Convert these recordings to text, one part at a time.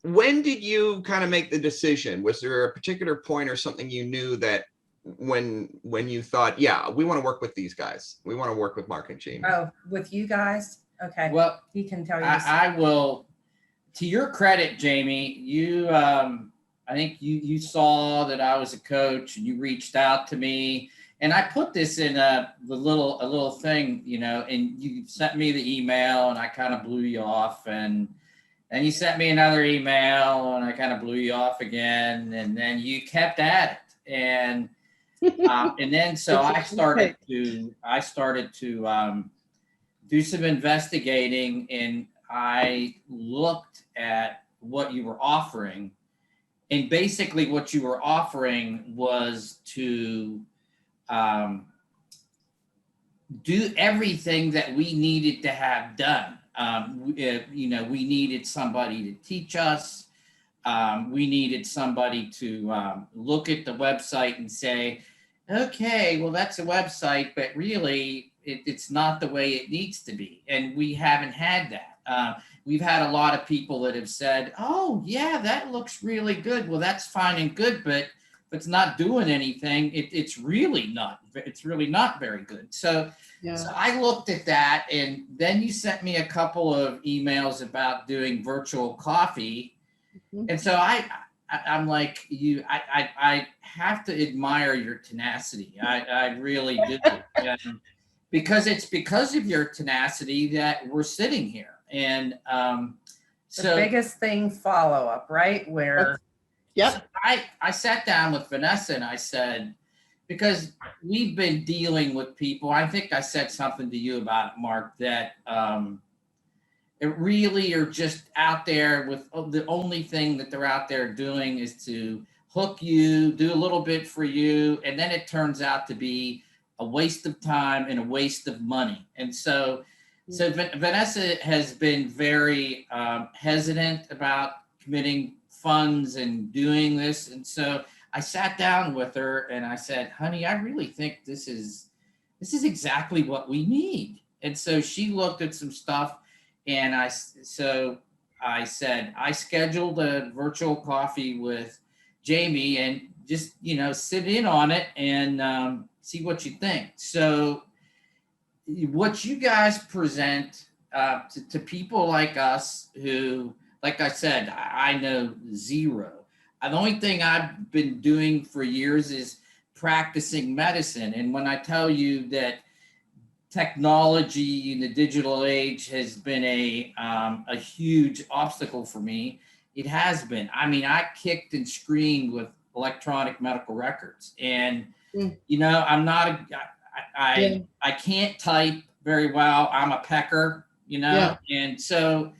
when did you kind of make the decision? Was there a particular point or something you knew that when you thought, yeah, we want to work with these guys, we want to work with Mark and Jaimie? Oh, with you guys? Okay. Well, he can tell you. I will. To your credit, Jaimie, you I think you saw that I was a coach and you reached out to me, and I put this in a little thing, you know, and you sent me the email and I kind of blew you off, and then you sent me another email and I kind of blew you off again, and then you kept at it, and then so I started to do some investigating, and I looked at what you were offering, and basically what you were offering was to do everything that we needed to have done. You know, we needed somebody to teach us. We needed somebody to look at the website and say, okay, well, that's a website, but really it's not the way it needs to be. And we haven't had that. We've had a lot of people that have said, oh, yeah, that looks really good. Well, that's fine and good, but if it's not doing anything, it's really not very good. So, Yeah. So I looked at that, and then you sent me a couple of emails about doing virtual coffee. Mhm. And so I'm like, I have to admire your tenacity. I really do. And because it's because of your tenacity that we're sitting here. And The so biggest thing, follow up, right? Where Yep. I sat down with Vanessa and I said, because we've been dealing with people, I think I said something to you about it, Mark, that it really are just out there with the only thing that they're out there doing is to hook you, do a little bit for you, and then it turns out to be a waste of time and a waste of money. And so Vanessa has been very hesitant about committing funds and doing this. And so I sat down with her and I said, honey, I really think this is exactly what we need. And so she looked at some stuff, and I said, I scheduled a virtual coffee with Jaimie, and just, you know, sit in on it and see what you think. So what you guys present to people like us who, like I said, I know zero. The only thing I've been doing for years is practicing medicine. And when I tell you that technology in the digital age has been a huge obstacle for me, it has been. I mean, I kicked and screamed with electronic medical records, and you know, I'm not I can't type very well. I'm a pecker, you know, and so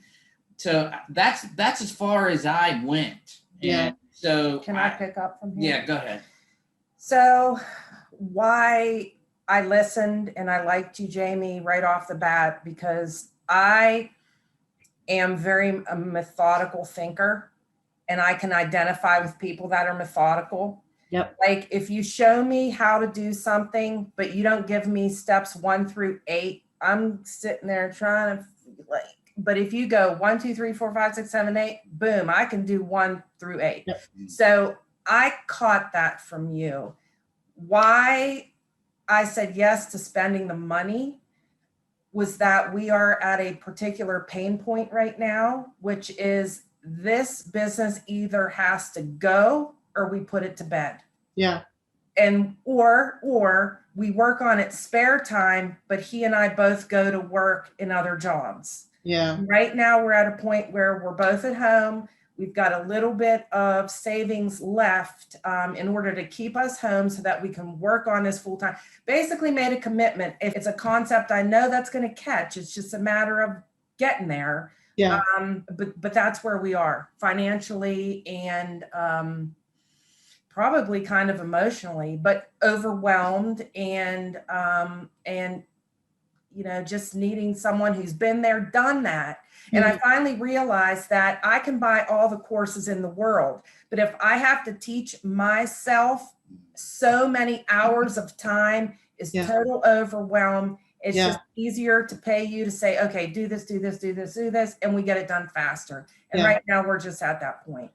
that's as far as I went. Yeah. And so can I pick up from here? Yeah, go ahead. So why I listened and I liked you, Jaimie, right off the bat, because I am a methodical thinker, and I can identify with people that are methodical. Yep. Like if you show me how to do something, but you don't give me steps 1 through 8, I'm sitting there trying to but if you go 1, 2, 3, 4, 5, 6, 7, 8, boom, I can do 1 through 8. Yep. So I caught that from you. Why I said yes to spending the money was that we are at a particular pain point right now, which is this business either has to go or we put it to bed. Yeah. And or we work on it spare time, but he and I both go to work in other jobs. Yeah. Right now we're at a point where we're both at home. We've got a little bit of savings left in order to keep us home so that we can work on this full time. Basically made a commitment. If it's a concept I know that's going to catch, it's just a matter of getting there. Yeah. But that's where we are financially and probably kind of emotionally, but overwhelmed and you know, just needing someone who's been there, done that. And I finally realized that I can buy all the courses in the world, but if I have to teach myself, so many hours of time is total overwhelm. It's Yeah. just easier to pay you to say, okay, do this, do this, do this, do this, and we get it done faster. And Yeah. right now we're just at that point.